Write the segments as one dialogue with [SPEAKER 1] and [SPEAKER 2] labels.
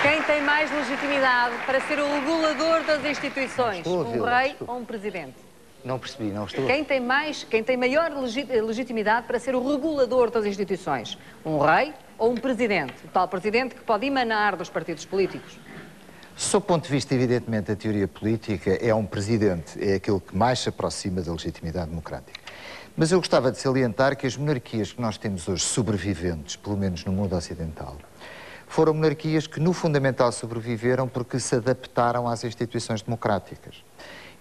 [SPEAKER 1] Quem tem mais legitimidade para ser o regulador das instituições? Um rei ou um presidente?
[SPEAKER 2] Não percebi, não estou.
[SPEAKER 1] Quem tem maior legitimidade para ser o regulador das instituições? Um rei ou um presidente? O tal presidente que pode emanar dos partidos políticos?
[SPEAKER 2] Sob o ponto de vista, evidentemente, da teoria política, é um presidente, é aquele que mais se aproxima da legitimidade democrática. Mas eu gostava de salientar que as monarquias que nós temos hoje sobreviventes, pelo menos no mundo ocidental, foram monarquias que no fundamental sobreviveram porque se adaptaram às instituições democráticas.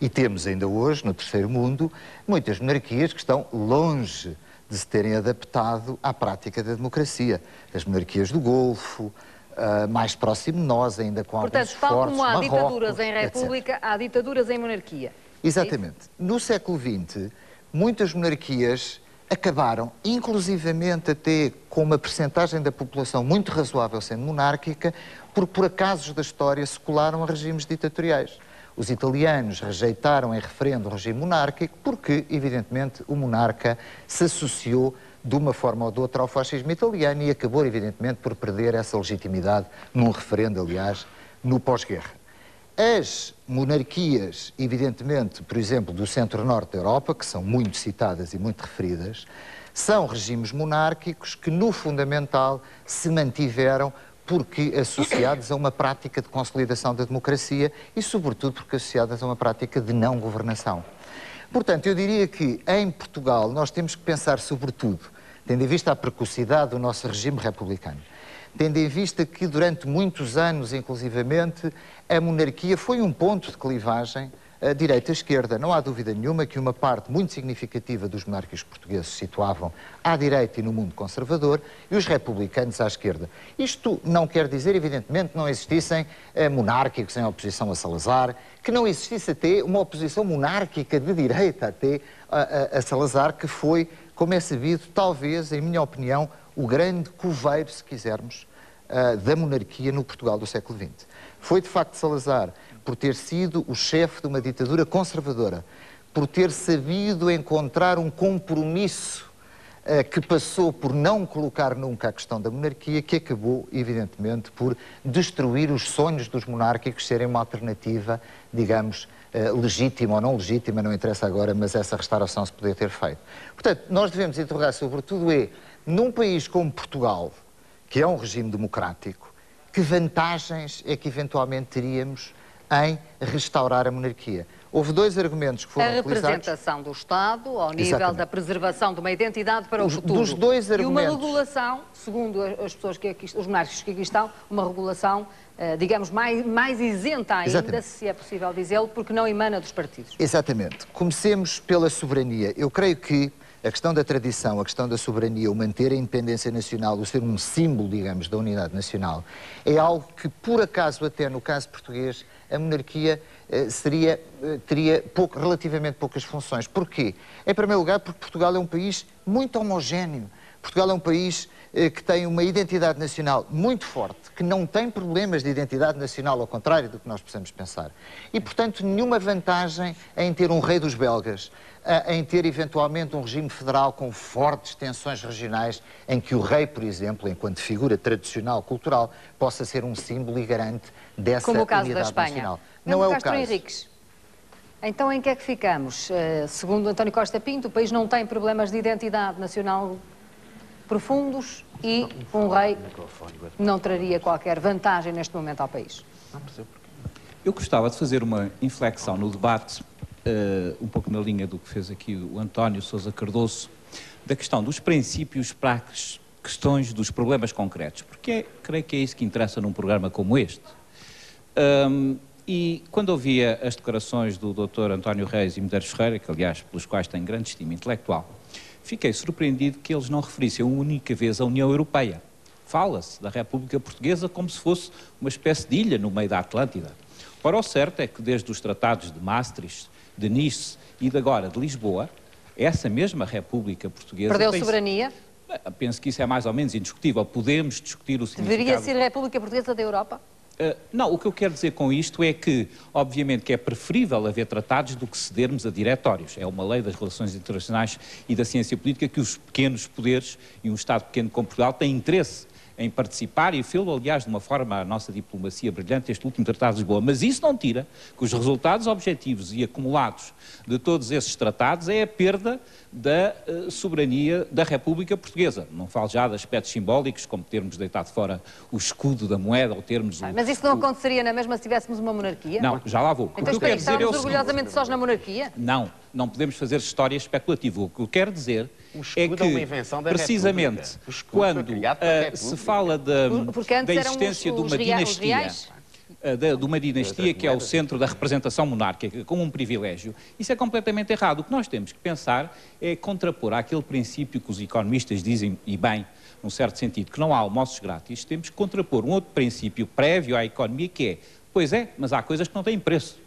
[SPEAKER 2] E temos ainda hoje, no terceiro mundo, muitas monarquias que estão longe de se terem adaptado à prática da democracia. As monarquias do Golfo, mais próximo de nós, ainda com alguns esforços,
[SPEAKER 1] Portanto, tal como há
[SPEAKER 2] Marrocos,
[SPEAKER 1] ditaduras em república,
[SPEAKER 2] etc.
[SPEAKER 1] há ditaduras em monarquia.
[SPEAKER 2] Exatamente. No século XX, muitas monarquias acabaram, inclusivamente até com uma percentagem da população muito razoável sendo monárquica, porque por acasos da história se colaram a regimes ditatoriais. Os italianos rejeitaram em referendo o regime monárquico porque, evidentemente, o monarca se associou de uma forma ou de outra ao fascismo italiano e acabou, evidentemente, por perder essa legitimidade num referendo, aliás, no pós-guerra. As monarquias, evidentemente, por exemplo, do centro-norte da Europa, que são muito citadas e muito referidas, são regimes monárquicos que, no fundamental, se mantiveram porque associados a uma prática de consolidação da democracia e, sobretudo, porque associadas a uma prática de não governação. Portanto, eu diria que, em Portugal, nós temos que pensar, sobretudo, tendo em vista a precocidade do nosso regime republicano, tendo em vista que, durante muitos anos, inclusivamente, a monarquia foi um ponto de clivagem direita-esquerda. Não há dúvida nenhuma que uma parte muito significativa dos monárquicos portugueses se situavam à direita e no mundo conservador e os republicanos à esquerda. Isto não quer dizer, evidentemente, que não existissem monárquicos em oposição a Salazar, que não existisse até uma oposição monárquica de direita até a Salazar, que foi, como é sabido, talvez, em minha opinião, o grande coveiro, se quisermos, da monarquia no Portugal do século XX. Foi, de facto, Salazar, por ter sido o chefe de uma ditadura conservadora, por ter sabido encontrar um compromisso que passou por não colocar nunca a questão da monarquia, que acabou, evidentemente, por destruir os sonhos dos monárquicos serem uma alternativa, digamos, legítima ou não legítima, não interessa agora, mas essa restauração se poder ter feito. Portanto, nós devemos interrogar sobretudo num país como Portugal, que é um regime democrático, que vantagens é que eventualmente teríamos em restaurar a monarquia? Houve dois argumentos que foram utilizados.
[SPEAKER 1] A representação do Estado ao nível
[SPEAKER 2] Exatamente.
[SPEAKER 1] da preservação de uma identidade para o futuro.
[SPEAKER 2] Dos dois argumentos.
[SPEAKER 1] E uma regulação, segundo as pessoas os monárquicos que aqui estão, uma regulação, digamos, mais isenta ainda,
[SPEAKER 2] Exatamente.
[SPEAKER 1] se é possível dizê-lo, porque não emana dos partidos.
[SPEAKER 2] Exatamente. Comecemos pela soberania. Eu creio que a questão da tradição, a questão da soberania, o manter a independência nacional, o ser um símbolo, digamos, da unidade nacional, é algo que, por acaso, até no caso português, a monarquia teria relativamente poucas funções. Porquê? Em primeiro lugar, porque Portugal é um país muito homogéneo. Portugal é um país que tem uma identidade nacional muito forte, que não tem problemas de identidade nacional, ao contrário do que nós possamos pensar. E, portanto, nenhuma vantagem em ter um rei dos belgas, em ter eventualmente um regime federal com fortes tensões regionais, em que o rei, por exemplo, enquanto figura tradicional, cultural, possa ser um símbolo e garante dessa
[SPEAKER 1] como o caso
[SPEAKER 2] unidade
[SPEAKER 1] da Espanha.
[SPEAKER 2] nacional. Não é o
[SPEAKER 1] Castro
[SPEAKER 2] caso.
[SPEAKER 1] Henriques. Então, em que é que ficamos? Segundo António Costa Pinto, o país não tem problemas de identidade nacional profundos e um rei não traria qualquer vantagem neste momento ao país.
[SPEAKER 3] Eu gostava de fazer uma inflexão no debate, um pouco na linha do que fez aqui o António Sousa Cardoso, da questão dos princípios para as questões dos problemas concretos, porque creio que é isso que interessa num programa como este. E quando ouvia as declarações do Dr. António Reis e Medeiros Ferreira, que aliás pelos quais tenho grande estima intelectual, fiquei surpreendido que eles não referissem uma única vez a União Europeia. Fala-se da República Portuguesa como se fosse uma espécie de ilha no meio da Atlântida. Ora, o certo é que desde os tratados de Maastricht, de Nice e de agora de Lisboa, essa mesma República Portuguesa...
[SPEAKER 1] Perdeu soberania?
[SPEAKER 3] Penso que isso é mais ou menos indiscutível. Podemos discutir o significado...
[SPEAKER 1] Deveria ser a República Portuguesa da Europa?
[SPEAKER 3] Não, o que eu quero dizer com isto é que, obviamente, que é preferível haver tratados do que cedermos a diretórios. É uma lei das relações internacionais e da ciência política que os pequenos poderes e um Estado pequeno como Portugal têm interesse em participar e fê-lo, aliás, de uma forma, a nossa diplomacia brilhante, este último Tratado de Lisboa. Mas isso não tira que os resultados objetivos e acumulados de todos esses tratados é a perda da soberania da República Portuguesa. Não falo já de aspectos simbólicos, como termos deitado fora o escudo da moeda, ou termos...
[SPEAKER 1] Mas isso não aconteceria na mesma se tivéssemos uma monarquia?
[SPEAKER 3] Não, já lá vou.
[SPEAKER 1] Então estamos orgulhosamente sós na monarquia?
[SPEAKER 3] Não podemos fazer história especulativa. O que eu quero dizer é que, precisamente, quando se fala da existência de uma dinastia, de uma dinastia que é o centro da representação monárquica, como um privilégio, isso é completamente errado. O que nós temos que pensar é contrapor àquele princípio que os economistas dizem, e bem, num certo sentido, que não há almoços grátis, temos que contrapor um outro princípio prévio à economia que é, pois é, mas há coisas que não têm preço.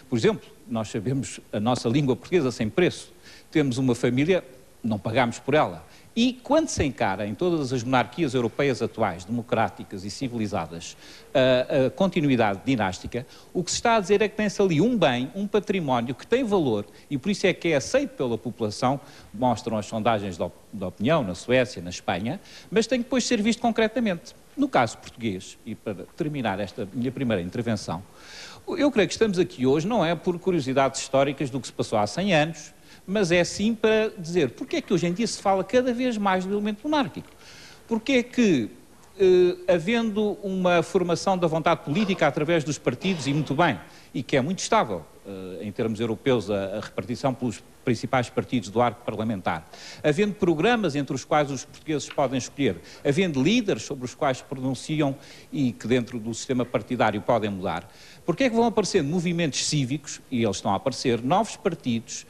[SPEAKER 3] Por exemplo, nós sabemos a nossa língua portuguesa sem preço. Temos uma família, não pagamos por ela. E quando se encara em todas as monarquias europeias atuais, democráticas e civilizadas, a continuidade dinástica, o que se está a dizer é que tem-se ali um bem, um património que tem valor e por isso é que é aceito pela população, mostram as sondagens de opinião na Suécia, na Espanha, mas tem que depois ser visto concretamente. No caso português, e para terminar esta minha primeira intervenção, eu creio que estamos aqui hoje não é por curiosidades históricas do que se passou há 100 anos, mas é sim para dizer porque é que hoje em dia se fala cada vez mais do elemento monárquico. Porque é que, havendo uma formação da vontade política através dos partidos, e muito bem, e que é muito estável, em termos europeus, a repartição pelos principais partidos do arco parlamentar, havendo programas entre os quais os portugueses podem escolher, havendo líderes sobre os quais se pronunciam e que dentro do sistema partidário podem mudar, porque é que vão aparecendo movimentos cívicos, e eles estão a aparecer, novos partidos,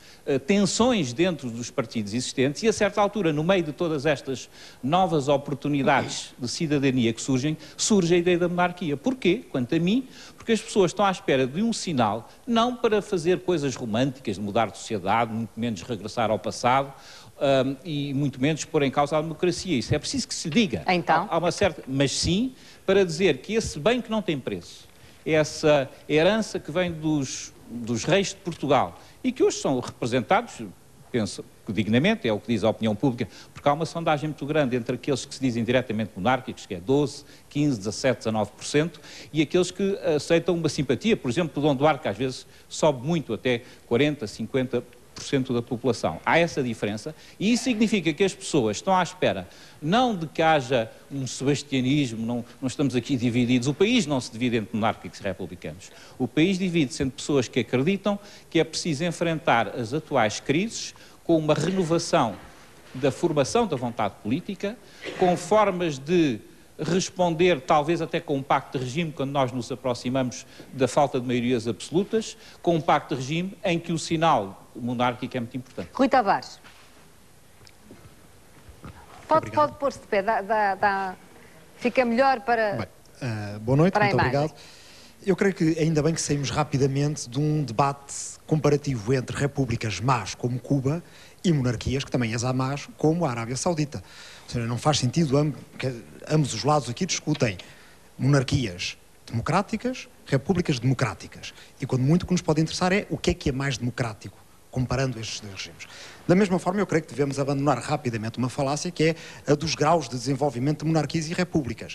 [SPEAKER 3] tensões dentro dos partidos existentes e a certa altura, no meio de todas estas novas oportunidades de cidadania que surgem, surge a ideia da monarquia. Porquê? Quanto a mim, porque as pessoas estão à espera de um sinal, não para fazer coisas românticas, de mudar de sociedade, muito menos regressar ao passado, e muito menos pôr em causa a democracia. Isso é preciso que se diga.
[SPEAKER 1] Então?
[SPEAKER 3] Há uma certa... Mas sim, para dizer que esse bem que não tem preço, essa herança que vem dos reis de Portugal e que hoje são representados, penso que dignamente, é o que diz a opinião pública, porque há uma sondagem muito grande entre aqueles que se dizem diretamente monárquicos, que é 12, 15, 17, 19%, e aqueles que aceitam uma simpatia, por exemplo, o Dom Duarte, que às vezes sobe muito, até 40, 50% da população. Há essa diferença e isso significa que as pessoas estão à espera não de que haja um sebastianismo, não estamos aqui divididos. O país não se divide entre monárquicos e republicanos. O país divide-se entre pessoas que acreditam que é preciso enfrentar as atuais crises com uma renovação da formação da vontade política, com formas de responder, talvez até com um pacto de regime, quando nós nos aproximamos da falta de maiorias absolutas, com um pacto de regime em que o sinal monárquico é muito importante.
[SPEAKER 1] Rui Tavares. Pode pôr-se de pé, fica melhor para...
[SPEAKER 4] Bem, boa noite, muito obrigado. Eu creio que ainda bem que saímos rapidamente de um debate comparativo entre repúblicas más como Cuba e monarquias, que também as há más, como a Arábia Saudita. Ou seja, não faz sentido que ambos os lados aqui discutem monarquias democráticas, repúblicas democráticas. E quando muito o que nos pode interessar é o que é mais democrático, comparando estes dois regimes. Da mesma forma, eu creio que devemos abandonar rapidamente uma falácia que é a dos graus de desenvolvimento de monarquias e repúblicas.